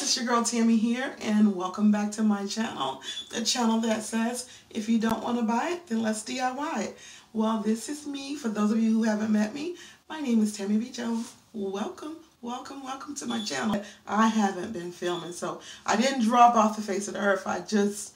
it's your girl Tammy here, and welcome back to my channel, the channel that says, if you don't want to buy it, then let's DIY it. Well, this is me. For those of you who haven't met me, my name is Tammy B. Jones. Welcome, welcome, welcome to my channel. I haven't been filming, so I didn't drop off the face of the earth. I just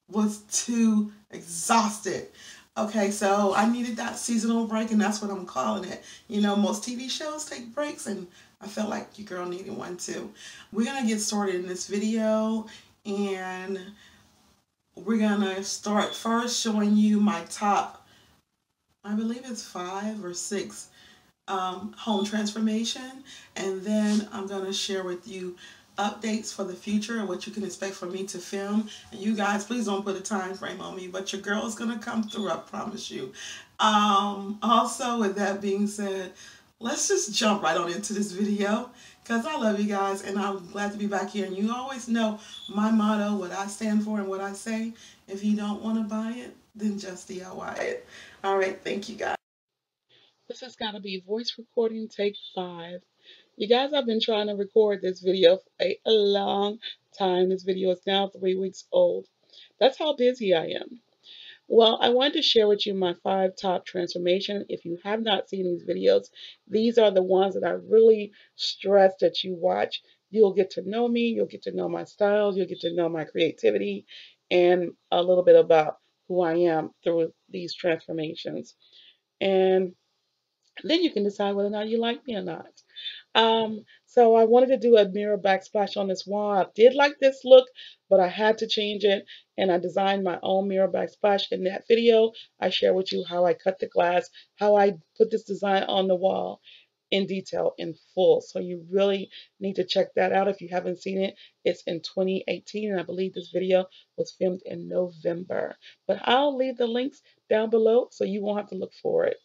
was too exhausted. Okay, so I needed that seasonal break, and that's what I'm calling it. You know, most TV shows take breaks, and I felt like your girl needed one too. We're going to get started in this video, and we're going to start first showing you my top, I believe it's 5 or 6 home transformation, and then I'm going to share with you updates for the future and what you can expect from me to film. And you guys, please don't put a time frame on me, but your girl is going to come through, I promise you. Also, with that being said, let's just jump right on into this video, because I love you guys and I'm glad to be back here. And you always know my motto, what I stand for and what I say. If you don't want to buy it, then just DIY it. All right, thank you guys. This has got to be voice recording take 5. You guys, I've been trying to record this video for a long time. This video is now 3 weeks old. That's how busy I am. Well, I wanted to share with you my 5 top transformations. If you have not seen these videos, these are the ones that I really stress that you watch. You'll get to know me, you'll get to know my styles, you'll get to know my creativity, and a little bit about who I am through these transformations. And then you can decide whether or not you like me or not. So I wanted to do a mirror backsplash on this wall. I did like this look, but I had to change it, and I designed my own mirror backsplash. In that video, I share with you how I cut the glass, how I put this design on the wall in detail, in full. So you really need to check that out if you haven't seen it. It's in 2018, and I believe this video was filmed in November. But I'll leave the links down below so you won't have to look for it.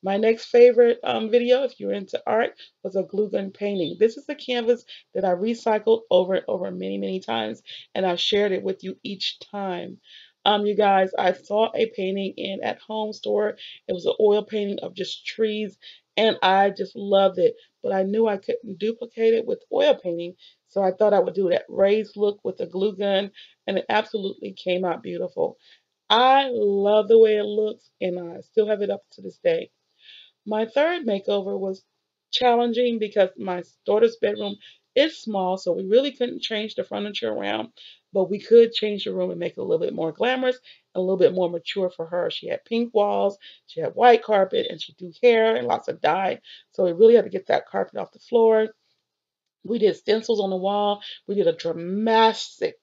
My next favorite video, if you're into art, was a glue gun painting. This is a canvas that I recycled over and over many, many times, and I've shared it with you each time. You guys, I saw a painting in at home store. It was an oil painting of just trees, and I just loved it. But I knew I couldn't duplicate it with oil painting, so I thought I would do that raised look with a glue gun, and it absolutely came out beautiful. I love the way it looks, and I still have it up to this day. My third makeover was challenging because my daughter's bedroom is small, so we really couldn't change the furniture around, but we could change the room and make it a little bit more glamorous and a little bit more mature for her. She had pink walls, she had white carpet, and she do hair and lots of dye, so we really had to get that carpet off the floor. We did stencils on the wall. We did a dramatic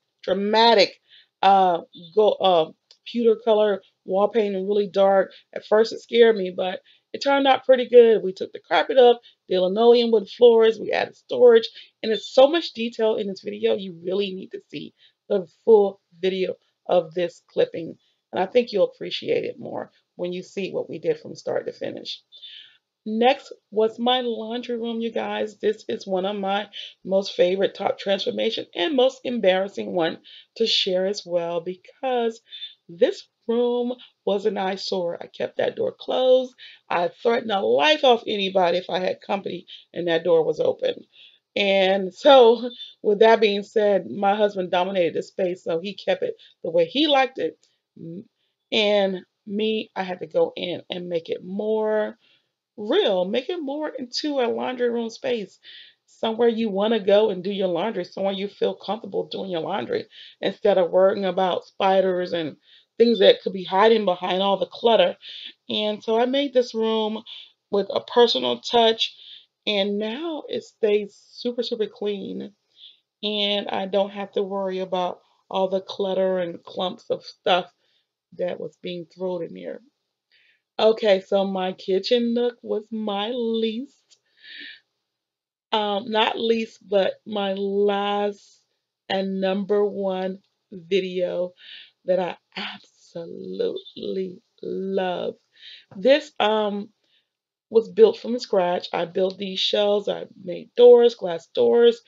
uh, go pewter color wall painting, really dark. At first, it scared me, but it turned out pretty good. We took the carpet up, the linoleum wood floors. We added storage, and there's so much detail in this video. You really need to see the full video of this clipping, and I think you'll appreciate it more when you see what we did from start to finish. Next was my laundry room, you guys. This is one of my most favorite top transformation and most embarrassing one to share as well, because this room was an eyesore. I kept that door closed. I threatened the life off anybody if I had company and that door was open. And so, with that being said, my husband dominated the space, so he kept it the way he liked it. And me, I had to go in and make it more real. Make it more into a laundry room space. Somewhere you want to go and do your laundry, somewhere you feel comfortable doing your laundry instead of worrying about spiders and things that could be hiding behind all the clutter. And so I made this room with a personal touch, and now it stays super, super clean. And I don't have to worry about all the clutter and clumps of stuff that was being thrown in there. Okay, so my kitchen nook was my least, not least, but my last and number one video that I absolutely love. This was built from scratch. I built these shelves. I made doors, glass doors.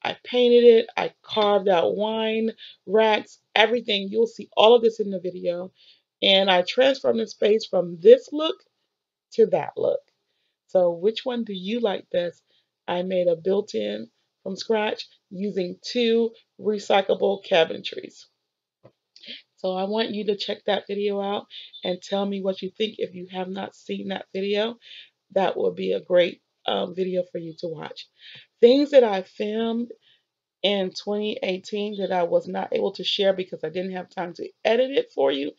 I painted it. I carved out wine racks, everything. You'll see all of this in the video. And I transformed the space from this look to that look. So which one do you like best? I made a built-in from scratch using two recyclable cabinetries. So I want you to check that video out and tell me what you think. If you have not seen that video, that will be a great video for you to watch. Things that I filmed in 2018 that I was not able to share because I didn't have time to edit it for you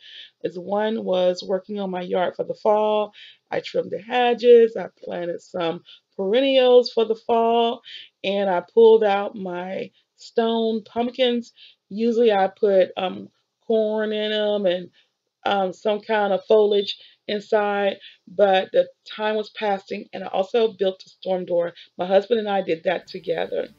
is one was working on my yard for the fall. I trimmed the hedges, I planted some perennials for the fall, and I pulled out my stone pumpkins. Usually I put corn in them and some kind of foliage inside, but the time was passing, and I also built a storm door. My husband and I did that together.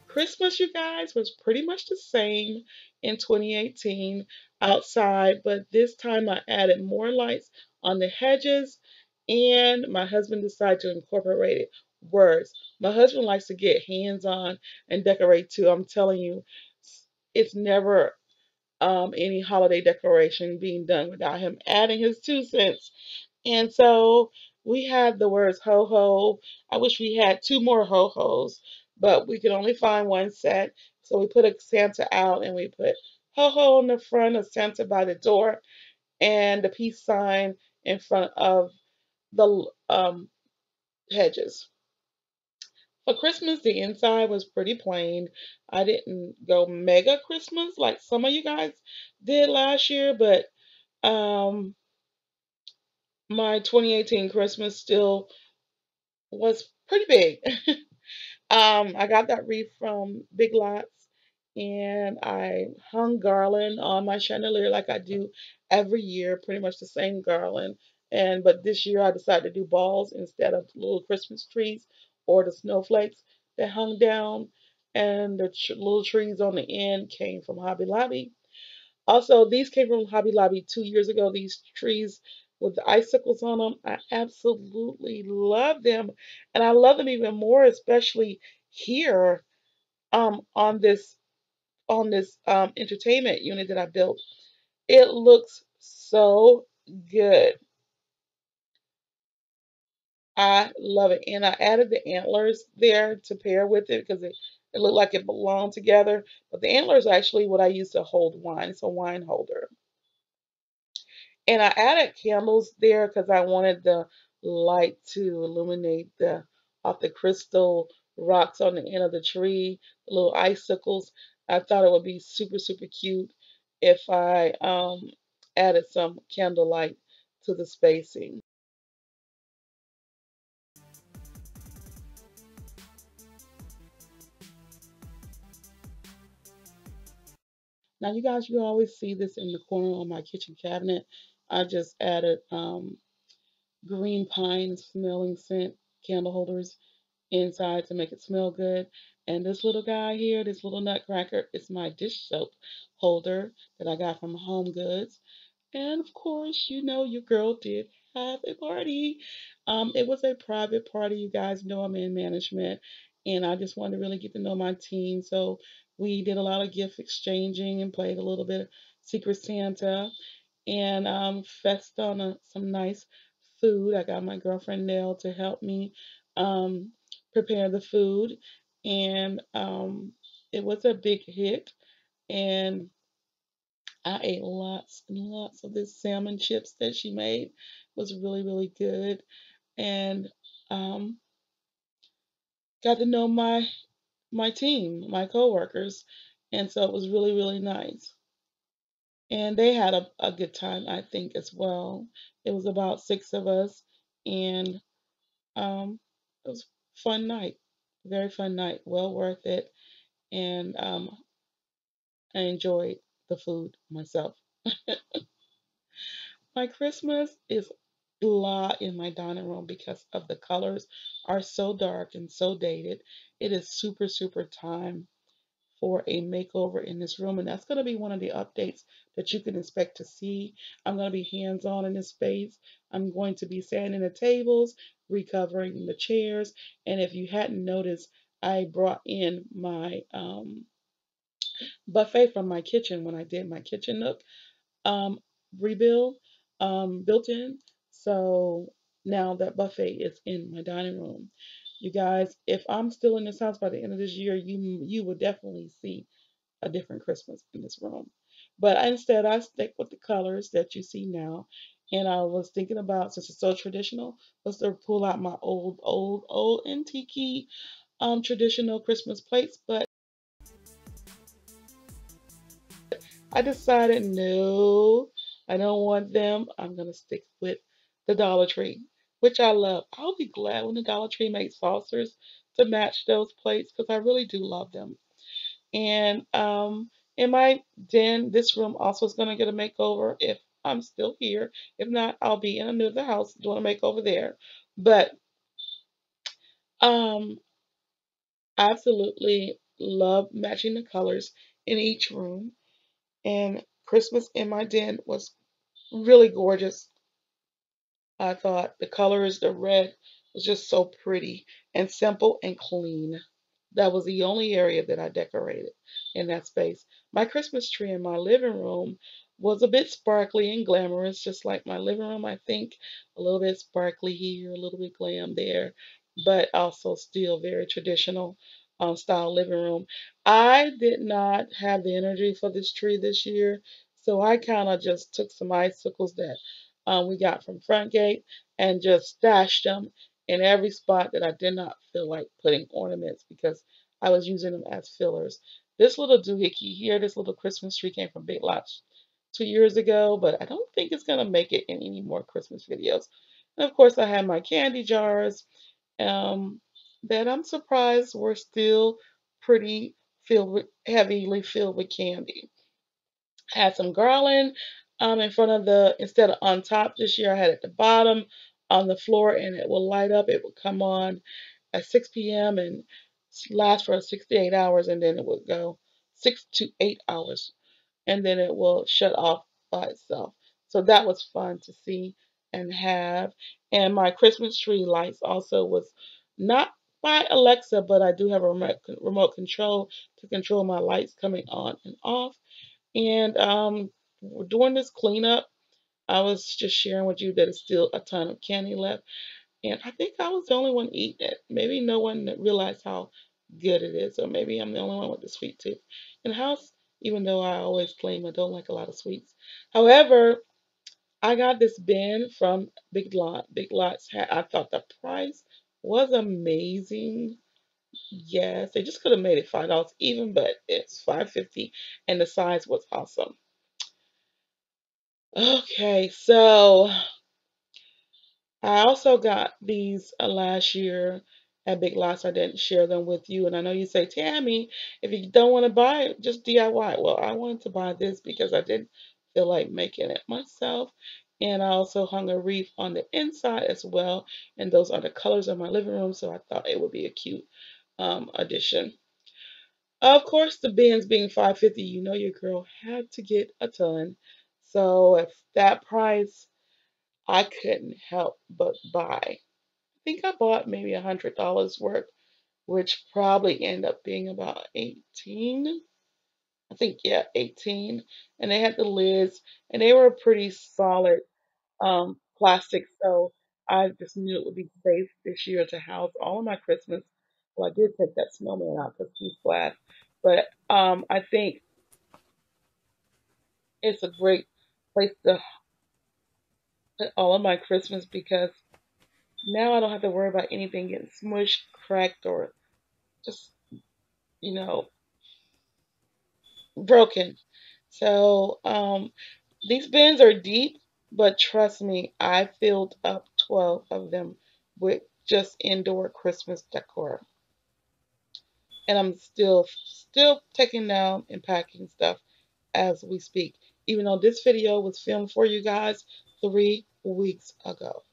Christmas, you guys, was pretty much the same in 2018 outside, but this time I added more lights on the hedges, and my husband decided to incorporate it words. My husband likes to get hands on and decorate too. I'm telling you, it's never any holiday decoration being done without him adding his 2 cents. And so we had the words ho ho. I wish we had two more ho hos, but we could only find one set. So we put a Santa out and we put ho ho in the front of Santa by the door and the peace sign in front of the hedges. For Christmas, the inside was pretty plain. I didn't go mega Christmas like some of you guys did last year, but um, my 2018 Christmas still was pretty big. I got that wreath from Big Lots, and I hung garland on my chandelier like I do every year, pretty much the same garland. And but this year I decided to do balls instead of little Christmas trees or the snowflakes that hung down, and the little trees on the end came from Hobby Lobby. Also, these came from Hobby Lobby 2 years ago. These trees with the icicles on them, I absolutely love them, and I love them even more, especially here on this entertainment unit that I built. It looks so good. I love it, and I added the antlers there to pair with it because it looked like it belonged together. But the antlers are actually what I use to hold wine. It's a wine holder. And I added candles there because I wanted the light to illuminate the off the crystal rocks on the end of the tree, the little icicles. I thought it would be super, super cute if I added some candlelight to the spacing. Now, you guys, you always see this in the corner on my kitchen cabinet. I just added green pine smelling scent candle holders inside to make it smell good. And this little guy here, this little nutcracker, is my dish soap holder that I got from Home Goods. And of course, you know your girl did have a party. It was a private party. You guys know I'm in management, and I just wanted to really get to know my team. So we did a lot of gift exchanging and played a little bit of Secret Santa and fest on some nice food. I got my girlfriend Nell to help me um, prepare the food, and it was a big hit. And I ate lots and lots of this salmon chips that she made. It was really, really good, and um, got to know my team, my coworkers, and so it was really, really nice. And they had a good time, I think, as well. It was about 6 of us, and it was a fun night, very fun night, well worth it, and I enjoyed the food myself. My Christmas is blah in my dining room because of the colors are so dark and so dated. It is super, super time for a makeover in this room, and that's going to be one of the updates that you can expect to see. I'm going to be hands on in this space. I'm going to be sanding the tables, recovering the chairs, and if you hadn't noticed, I brought in my buffet from my kitchen when I did my kitchen nook um, rebuild built in. So Now that buffet is in my dining room. You guys, if I'm still in this house by the end of this year, you will definitely see a different Christmas in this room. But instead, I stick with the colors that you see now. And I was thinking about, since it's so traditional, let's pull out my old antique traditional Christmas plates. But I decided no, I don't want them. I'm gonna stick with the Dollar Tree, which I love. I'll be glad when the Dollar Tree makes saucers to match those plates because I really do love them. And in my den, this room also is going to get a makeover if I'm still here. If not, I'll be in another house doing a makeover there. But um, absolutely love matching the colors in each room. And Christmas in my den was really gorgeous. I thought the colors, the red was just so pretty and simple and clean. That was the only area that I decorated in that space. My Christmas tree in my living room was a bit sparkly and glamorous, just like my living room, I think. A little bit sparkly here, a little bit glam there, but also still very traditional style living room. I did not have the energy for this tree this year, so I kind of just took some icicles that we got from Front Gate and just stashed them in every spot that I did not feel like putting ornaments because I was using them as fillers. This little doohickey here, this little Christmas tree came from Big Lots 2 years ago, but I don't think it's going to make it in any more Christmas videos. And of course, I had my candy jars um, that I'm surprised were still pretty heavily filled with candy. Had some garland in front of instead of on top this year, I had it at the bottom on the floor and it will light up. It would come on at 6 p.m. and last for 6 to 8 hours, and then it would go 6 to 8 hours, and then it will shut off by itself. So that was fun to see and have. And my Christmas tree lights also was not by Alexa, but I do have a remote control to control my lights coming on and off. And during this cleanup, I was just sharing with you that there's still a ton of candy left. And I think I was the only one eating it. Maybe no one realized how good it is, or maybe I'm the only one with the sweet tooth in the house, even though I always claim I don't like a lot of sweets. However, I got this bin from Big Lot. Big Lots I thought the price was amazing. Yes, they just could have made it $5 even, but it's $5.50 and the size was awesome. Okay, so I also got these last year at Big Lots. I didn't share them with you. And I know you say, Tammy, if you don't want to buy it, just DIY. Well, I wanted to buy this because I didn't feel like making it myself. And I also hung a wreath on the inside as well. And those are the colors of my living room. So I thought it would be a cute addition. Of course, the bins being $5.50, you know your girl had to get a ton. So at that price, I couldn't help but buy. I think I bought maybe $100 worth, which probably ended up being about 18. I think, yeah, 18. And they had the lids, and they were pretty solid plastic. So I just knew it would be safe this year to house all of my Christmas. Well, I did take that snowman out because he's flat. But I think it's a great place to put all of my Christmas because now I don't have to worry about anything getting smushed, cracked, or just, you know, broken. So these bins are deep, but trust me, I filled up 12 of them with just indoor Christmas decor. And I'm still taking down and packing stuff as we speak, even though this video was filmed for you guys 3 weeks ago.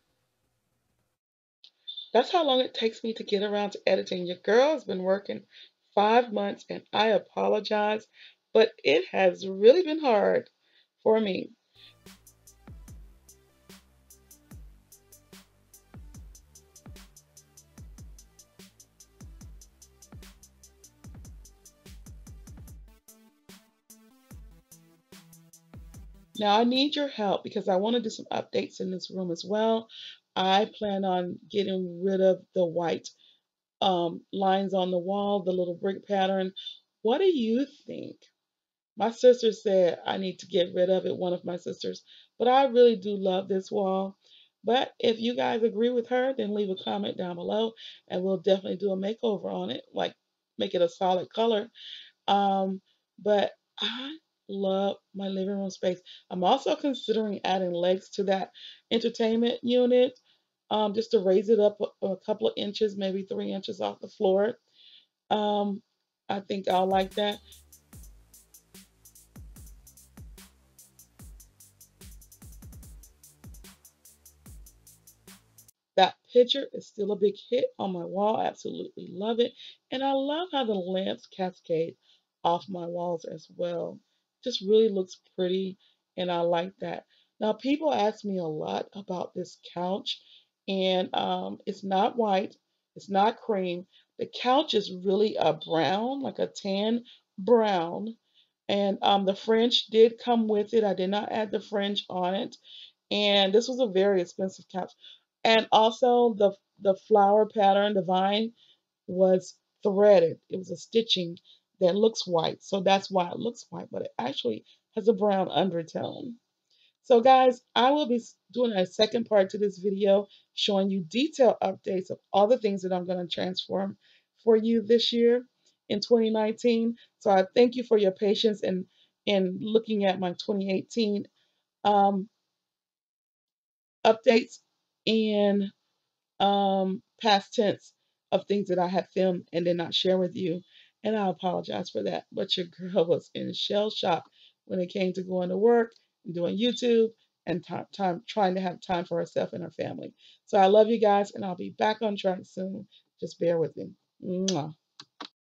That's how long it takes me to get around to editing. Your girl has been working 5 months and I apologize, but it has really been hard for me. Now I need your help because I want to do some updates in this room as well. I plan on getting rid of the white lines on the wall, the little brick pattern. What do you think? My sister said I need to get rid of it, one of my sisters. But I really do love this wall. But if you guys agree with her, then leave a comment down below and we'll definitely do a makeover on it, like make it a solid color. Um, but I love my living room space. I'm also considering adding legs to that entertainment unit, just to raise it up a couple of inches, maybe 3 inches off the floor. Um, I think I'll like that. That picture is still a big hit on my wall. I absolutely love it. And I love how the lamps cascade off my walls as well. Just really looks pretty and I like that. Now people ask me a lot about this couch and it's not white, it's not cream. The couch is really a brown, like a tan brown. And the fringe did come with it. I did not add the fringe on it. And this was a very expensive couch. And also the flower pattern, the vine was threaded. It was a stitching that looks white. So that's why it looks white, but it actually has a brown undertone. So guys, I will be doing a second part to this video showing you detailed updates of all the things that I'm going to transform for you this year in 2019. So I thank you for your patience in looking at my 2018 um, updates and past tense of things that I have filmed and did not share with you. And I apologize for that. But your girl was in shell shock when it came to going to work and doing YouTube and time trying to have time for herself and her family. So I love you guys, and I'll be back on track soon. Just bear with me. Mwah.